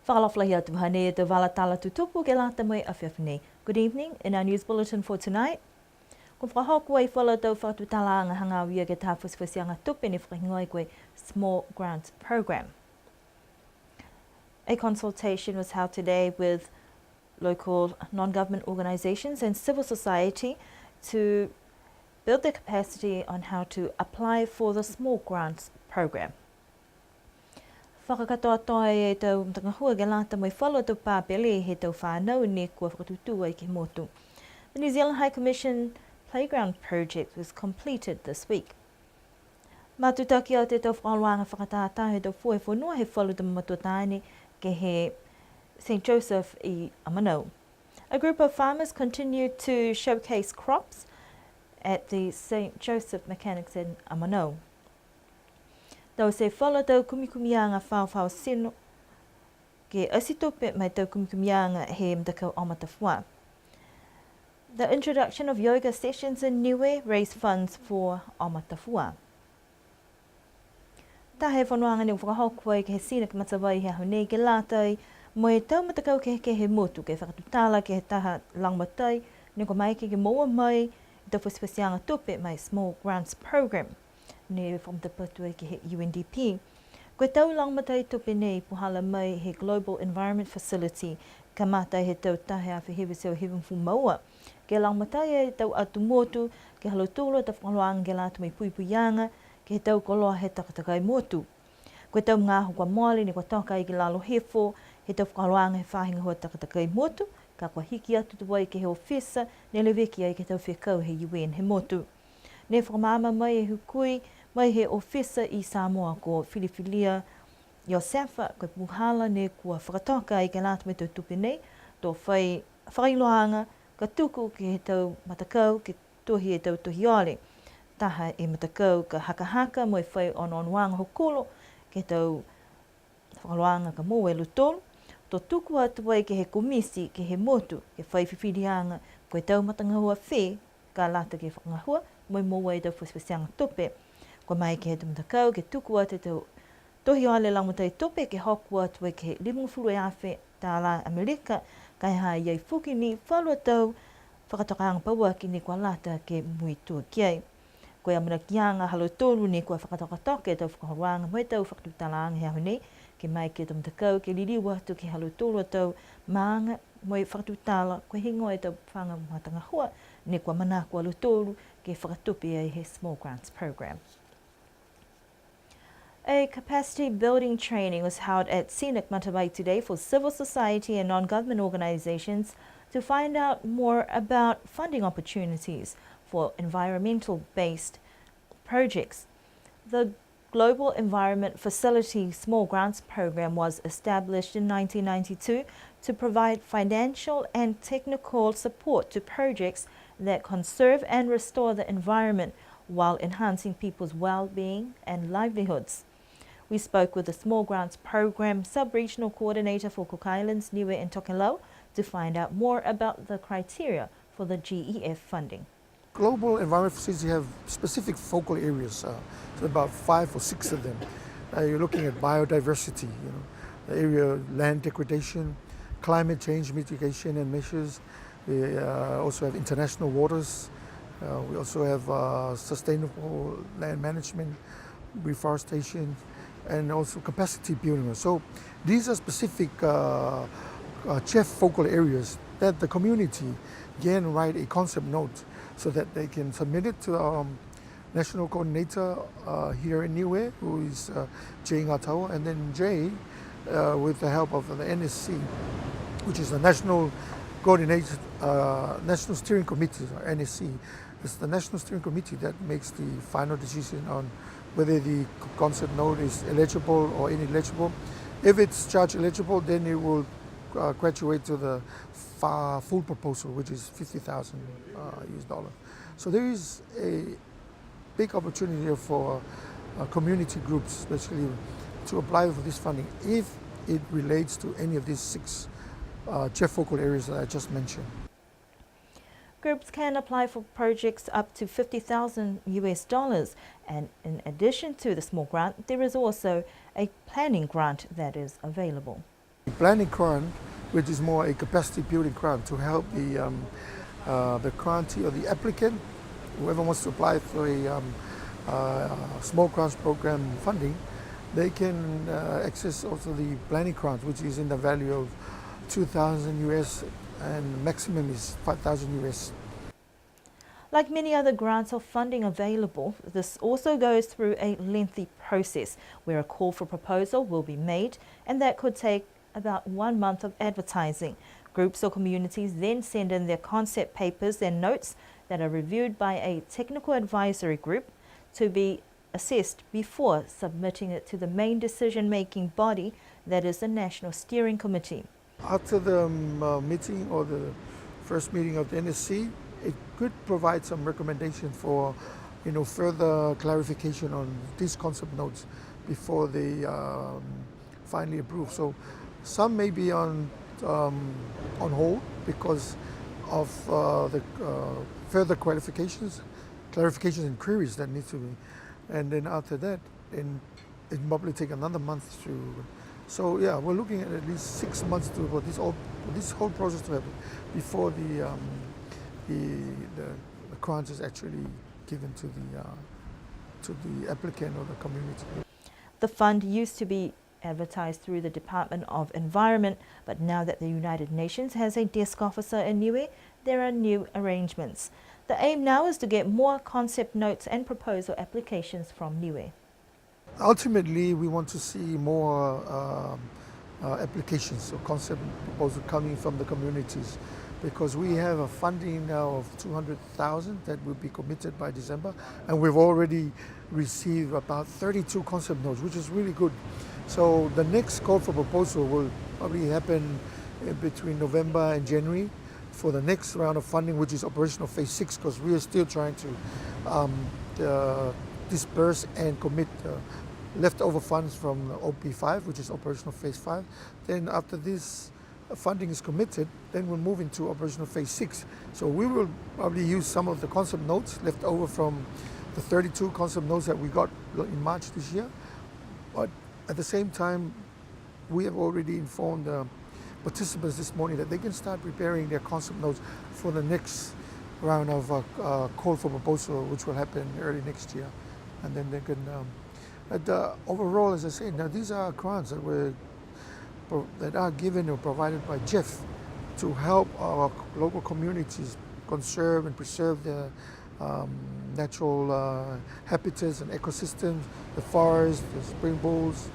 Whakalawhalahi atu hane e te walatala tutupu ke lata mai a whiawhine. Good evening. In our news bulletin for tonight, ko whakahoku ai whala tau whakatutalaanga hanga wia ke tā whaswhasianga tupe ne whakahingoi koe Small Grants Program. A consultation was held today with local non-government organisations and civil society to build their capacity on how to apply for the Small Grants Program. Whakakatoa toa e tau mtangahua ke lata mai whalo tau pāpele he tau whānau ne kua whakatutua i ke motu. The New Zealand High Commission Playground Project was completed this week. Matutaki o te tau whakaloanga whakatātā he tau fue whanua he whalo tau matuataane ke he St. Joseph i Amanau. A group of farmers continued to showcase crops at the St. Joseph Mechanics in Amanau. Tau se whala tau kumikumianga whao sino ke asitope mai tau kumikumianga he mtakau o matawhua. The introduction of yoga sessions in Niue raised funds for o matawhua. Tā he whanuanga ni whakahoku ai ke he sina ke matawai he ahunei ke lātai mo e tau matakau ke he motu ke whakatutala ke he taha langmatai ni ko mai ke moa mai i tau whaswhasianga tupe mai Small Grants Program. Ne from the patua ki he UNDP. Koe tau langmatai tupe nei puhala mai he Global Environment Facility ka mātai he tau tahe a whihewe seo hewen fu maua. Ke langmatai e tau atu motu, ke halotolo ta whakaloanga ke lātu mai puipuianga, ke he tau koloa he takatakai motu. Koe tau ngāhu kwa moali ni kwa toka i ke lalo hefo, he tau whakaloanga he whahinga hoa takatakai motu, ka kwa hiki atu tuwai ke he ofisa, ne leweki ai ke tau whiakau he UN he motu. Ne whakamama mai e hukui, mai he ofisa i Samoa ko Filifilia Yosefa koe puhala ne kua whakatoka i ke lātu me tau tupe nei, tō whailoanga ka tuku ke he tau matakau ke tohi e tau tohi ole. Taha e matakau ka haka mo e whai on hokolo ke tau whakaloanga ka mo e lutolu. Tō tuku atu ai ke he komisi ke he motu ke whai whiwhirianga koe tau matangahua whē ka lata ke whakangahua mo e mo e tau whaswhasianga tupe. Ko mai ke he tumatakau, ke tuku atu tau tohi ole langmatai tope ke hoku atu e ke limungfuru e awhi tā la Amerika kai hai iei fuki ni whalua tau whakatokaanga paua ki ni kua lata ke mui tua kiai. Koe amuna kianga halo tolu ni kua whakatokatoke tau whakahoruanga mai tau whakatutalaanga hea hone ke mai ke tumatakau ke liriwa atu ke halo tolu tau maanga moi whakatutala koe hingo e tau whanga muhatanga hua ni kua mana kua halo tolu ke whakatupi ai he Small Grants Program. A capacity building training was held at Scenic Matawai today for civil society and non-government organisations to find out more about funding opportunities for environmental-based projects. The Global Environment Facility Small Grants Program was established in 1992 to provide financial and technical support to projects that conserve and restore the environment while enhancing people's well-being and livelihoods. We spoke with the Small Grants Program Sub-Regional Coordinator for Cook Islands, Niue and Tokelau to find out more about the criteria for the GEF funding. Global Environment Facility have specific focal areas, so about 5 or 6 of them. You're looking at biodiversity, the area of land degradation, climate change mitigation and measures. We also have international waters. We also have sustainable land management, reforestation, and also capacity building. So these are specific CHEF focal areas that the community can write a concept note so that they can submit it to our national coordinator here in Niue, who is Jay Ngatau, and then Jay, with the help of the NSC, which is the National Coordinated National Steering Committee, or NSC. It's the National Steering Committee that makes the final decision on whether the concept note is eligible or ineligible. If it's charge eligible, then it will graduate to the full proposal, which is $50,000 US. So there is a big opportunity here for community groups, especially, to apply for this funding if it relates to any of these 6 CHEF focal areas that I just mentioned. Groups can apply for projects up to $50,000 US, and in addition to the small grant, there is also a planning grant that is available. planning grant, which is more a capacity building grant to help the grantee or the applicant, whoever wants to apply for a small grants program funding, they can access also the planning grant, which is in the value of 2,000 US and maximum is 5,000 US. Like many other grants or funding available, this also goes through a lengthy process where a call for proposal will be made, and that could take about 1 month of advertising. Groups or communities then send in their concept papers and notes that are reviewed by a technical advisory group to be assessed before submitting it to the main decision-making body, that is the National Steering Committee. After the meeting or the first meeting of the NSC, it could provide some recommendation for, further clarification on these concept notes before they finally approve. So some may be on hold because of the further clarifications and queries that need to be, and then after that, it probably take another month to. So yeah, we're looking at least 6 months for this whole process to happen before the grant is actually given to the applicant or the community. The fund used to be advertised through the Department of Environment, but now that the United Nations has a desk officer in Niue, there are new arrangements. The aim now is to get more concept notes and proposal applications from Niue. Ultimately, we want to see more applications or concept proposals coming from the communities, because we have a funding now of 200,000 that will be committed by December, and we've already received about 32 concept notes, which is really good. So the next call for proposal will probably happen between November and January for the next round of funding, which is operational phase 6, because we are still trying to disperse and commit leftover funds from OP5, which is operational phase 5. Then after this funding is committed, then we'll move into operational phase 6. So we will probably use some of the concept notes left over from the 32 concept notes that we got in March this year. But at the same time, we have already informed participants this morning that they can start preparing their concept notes for the next round of call for proposal, which will happen early next year. And then they can, overall, as I say, now these are grants that are given or provided by Jeff to help our local communities conserve and preserve their natural habitats and ecosystems, the forests, the spring bowls,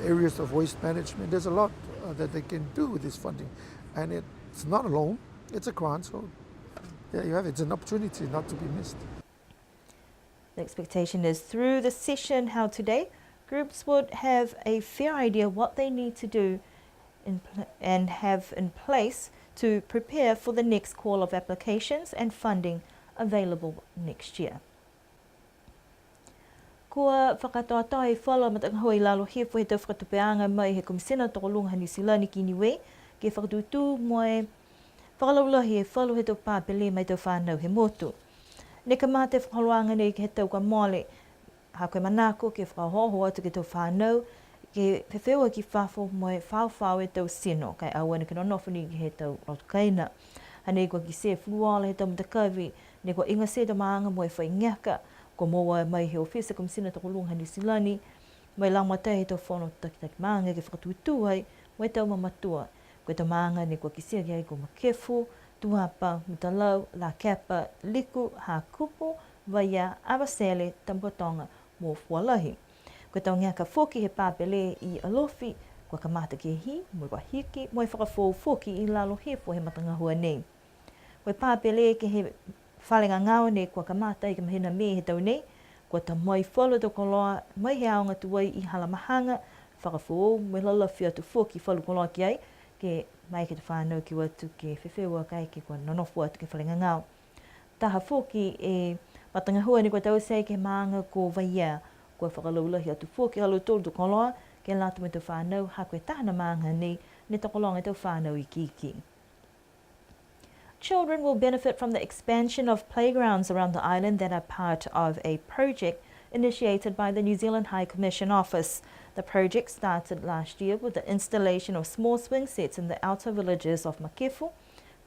areas of waste management. There's a lot that they can do with this funding, and it's not alone, it's a grant, so there you have it. It's an opportunity not to be missed. The expectation is through the session held today, groups would have a fair idea what they need to do and have in place to prepare for the next call of applications and funding available next year. Kua whakatoatoa he whala matangahoi lalo hefo he tau whakatupeanga mai he komisena tokolunga New Zealand ki Niue, ke whakatutu moe whakalaulahi he whalu he tau pāpele mai tau whanau he motu. Ne ka mā te whakaloanga nei ke he tau ka mole, ha koe manako ke whakahoho atu ke tau whanau, ke pewhewa ki whafo moe whawhau e tau sino, kai aua ne ka nonofuni ki he tau rotukaina. Hanei kua ki se fluala he tau matakawi, ne kua inga se tau maanga moe whaingiaka, ko moa mai he ofisa komisina tokolunga New Zealand, mai langmata he tau whono takitaki maanga ke whakatuituai, moe tau mamatua. Koe tau maanga ne kua ki se ki ai ko makefu, tuapa, mutalau, la kepa, liku, ha kupu, vaia, awasele, tamkotonga, mo fualahi. Koe tau ngaka foki he pāpele i alofi, kua ka mata ke hi, mo i wahiki, mo i whakafou foki i lalo hefo he matangahua nei. Koe pāpele ke he whalenga ngāo nei kua ka mata i ka mahina me he tau nei, kua ta mai whalu tau koloa, mai he aonga tuai i halamahanga, whakafou, mo i lalafi atu foki whalu koloa ki ai, ke mai ke te whānau ki watu ke whewhewa kai ke kua nonofu atu ke whalenga ngāo. Taha foki e matangahua ni kua tau sei ke maanga ko vaia, kua whakalaulahi atu foki halu tolu tu koloa, ke lātu me tau whānau, ha koe tahana maanga nei, ne takolonga tau whānau i kiki. Children will benefit from the expansion of playgrounds around the island that are part of a project initiated by the New Zealand High Commission Office. The project started last year with the installation of small swing sets in the outer villages of Makefu,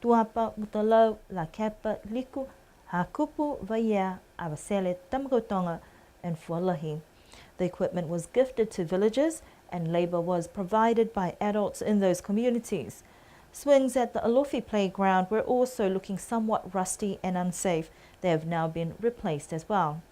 Tuapa, Mutalau, La Kepa, Liku, Hakupu, Vaia, Awasele, Tamagotonga, and Fualahi. The equipment was gifted to villagers and labour was provided by adults in those communities. Swings at the Alofi playground were also looking somewhat rusty and unsafe. They have now been replaced as well.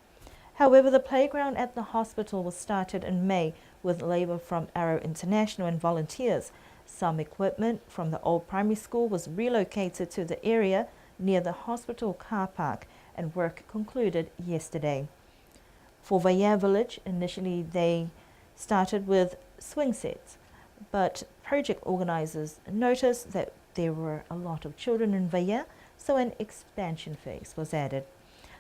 However, the playground at the hospital was started in May with labour from Arrow International and volunteers. Some equipment from the old primary school was relocated to the area near the hospital car park and work concluded yesterday. For Vaia village, initially they started with swing sets, but project organisers noticed that there were a lot of children in Vaia, so an expansion phase was added.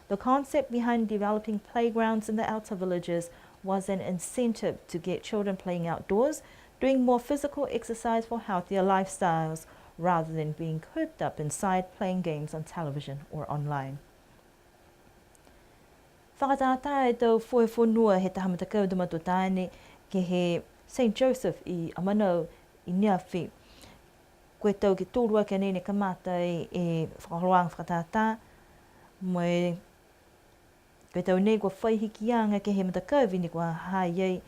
The concept behind developing playgrounds in the outer villages was an incentive to get children playing outdoors, doing more physical exercise for healthier lifestyles, rather than being cooped up inside playing games on television or online. Whakatata e tau whonua he tahamata kaudamatu tāne ke he St. Joseph I Amanau I Niawhi. Koe tau ki tōrua ke nene kamata e whakaroang whakatata, moe koe tau nei kua whaihiki ke he matakauwi ni kua haiei.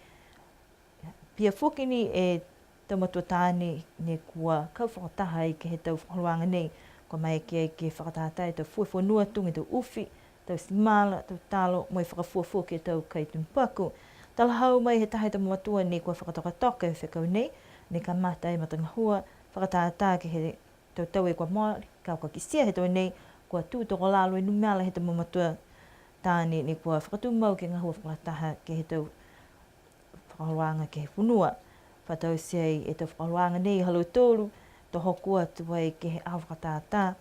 Pia whukini e taumatua tāne ne kua kauwhakataha I ke he tau whakaroanga nei, kua mai ke whakatata e tau whonua tungi tau uwhi, tau simala, tau talo, moe whakafuafua ke tau kaitumpaku. Tala hau mai he tahe tau matua ni kua whakatokatoka e whekau nei, ne ka mata e matangahua, whakatata ke he tau tau e kua Māori, kau ka kisia he tau nei, kua tūtoko lalo e numela he tau matua tāne ni kua whakatumau ke ngahua whakataha ke he tau whakaroanga ke he whunua. Whatau sei e tau whakaroanga nei halu tōru, to hoku atu ai ke he au whakatata,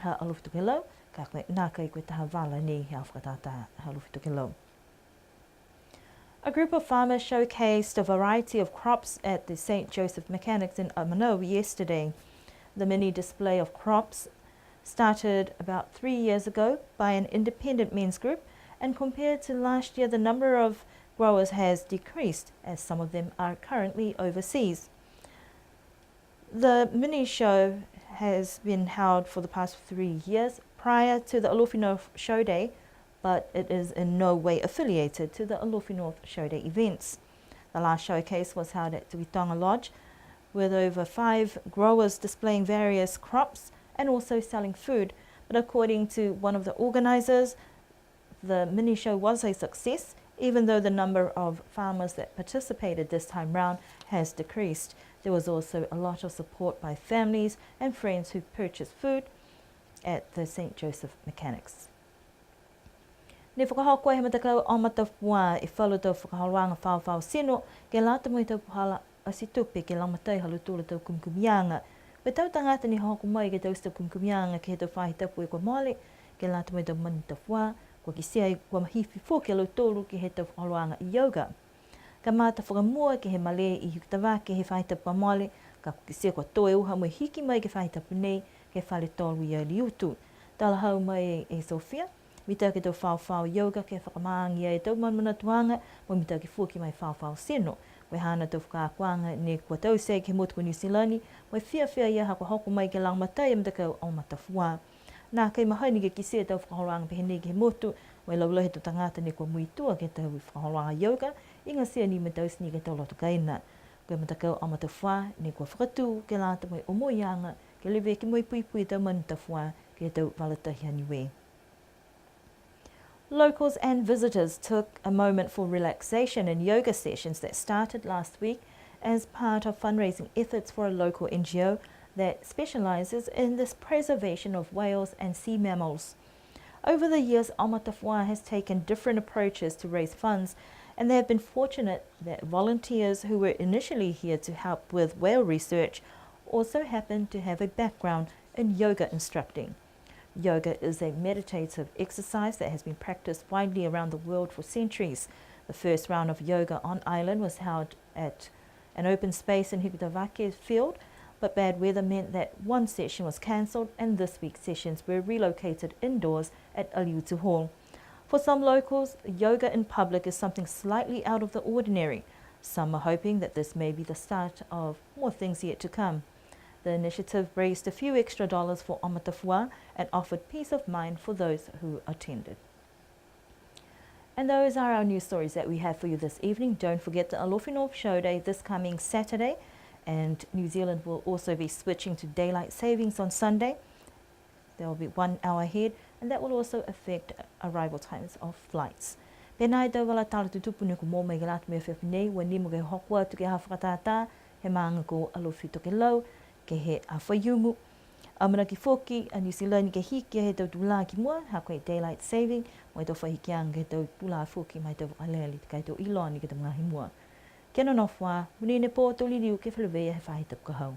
ha aluwhitu ke lau, ka koe nā kai koe taha wala nei he au whakatata, ha aluwhitu ke lau. A group of farmers showcased a variety of crops at the St. Joseph Mechanics in Amanau yesterday. The mini display of crops started about 3 years ago by an independent men's group, and compared to last year, the number of growers has decreased as some of them are currently overseas. The mini show has been held for the past 3 years prior to the Alofi North Show Day, but it is in no way affiliated to the Alofi North Show Day events. The last showcase was held at Tuitonga Lodge, with over 5 growers displaying various crops and also selling food. But according to one of the organisers, the mini show was a success, even though the number of farmers that participated this time round has decreased. There was also a lot of support by families and friends who purchased food at the St. Joseph Mechanics. Ne whakahokoe he matakau o matawhua e whalu tau whakahauranga whawhau seno, ke lata mo I tau puhala a si tupe ke lamatai halu tūla tau kumkumianga. Pe tau tangata ni hoko mai ke tau sta kumkumianga ke he tau whahi tapu e kua mole, ke lata mo I tau mani tawhua, kua ki sea I kua mahifi fō ke lau tōru ke he tau whakahauranga I yoga. Ka mata whakamua ke he male I huktawa ke he whahi tapu a mole, ka kua ki sea kua toe uha mo hiki mai ke whahi tapu nei, ke whale tōru I ali utu. Tala hau mai e Sofia, mita ke tau whawhau yoga ke whakamaangia e tau manmanatuanga, mo mita ke fuaki mai whawhau seno. Wai hana tau whakakuanga ne kua tau sei ke motu ko New Zealandi, wai whiawhia ia hako hoko mai ke langmatai am takau o matawhua. Nā kei mahaini ke kise tau whakahoronga pehenei ke motu, wai laulau he tu tangata ne kua muitua ke tau whakahoronga yoga, inga sea ni me tau sini ke tau loto kaina. Koe matakau o matawhua ne kua whakatu ke lata mai o moianga, ke lewe ke moi pui pui tau manitawhua ke tau walatahi aniwe. Locals and visitors took a moment for relaxation in yoga sessions that started last week as part of fundraising efforts for a local NGO that specialises in this preservation of whales and sea mammals. Over the years, Amatawhua has taken different approaches to raise funds, and they have been fortunate that volunteers who were initially here to help with whale research also happen to have a background in yoga instructing. Yoga is a meditative exercise that has been practiced widely around the world for centuries. The first round of yoga on island was held at an open space in Hikutavake field, but bad weather meant that one session was cancelled and this week's sessions were relocated indoors at Aliutu Hall. For some locals, yoga in public is something slightly out of the ordinary. Some are hoping that this may be the start of more things yet to come. The initiative raised a few extra dollars for Amatawhua and offered peace of mind for those who attended. And those are our news stories that we have for you this evening. Don't forget the Alofi North Show Day this coming Saturday, and New Zealand will also be switching to daylight savings on Sunday. There will be 1 hour ahead, and that will also affect arrival times of flights. Pēnā tau wala tāla tutupu ni ko mō mai galatu mea whiawhi nei, wa ni mo ke hokua tu ke hawhakatātā, he maanga ko alofi toke lau, ke he a whaiumu. Amana ki whoki, a New Zealand ke hiki he tau tūlā ki mua, ha koe daylight saving, mai tau whahikianga he tau tūlā whoki mai tau whakaleli, kai tau iloa ni ke tau ngahi mua. Kia no nofua, munine pō tō liriu ke whalawea he whahita puka hau.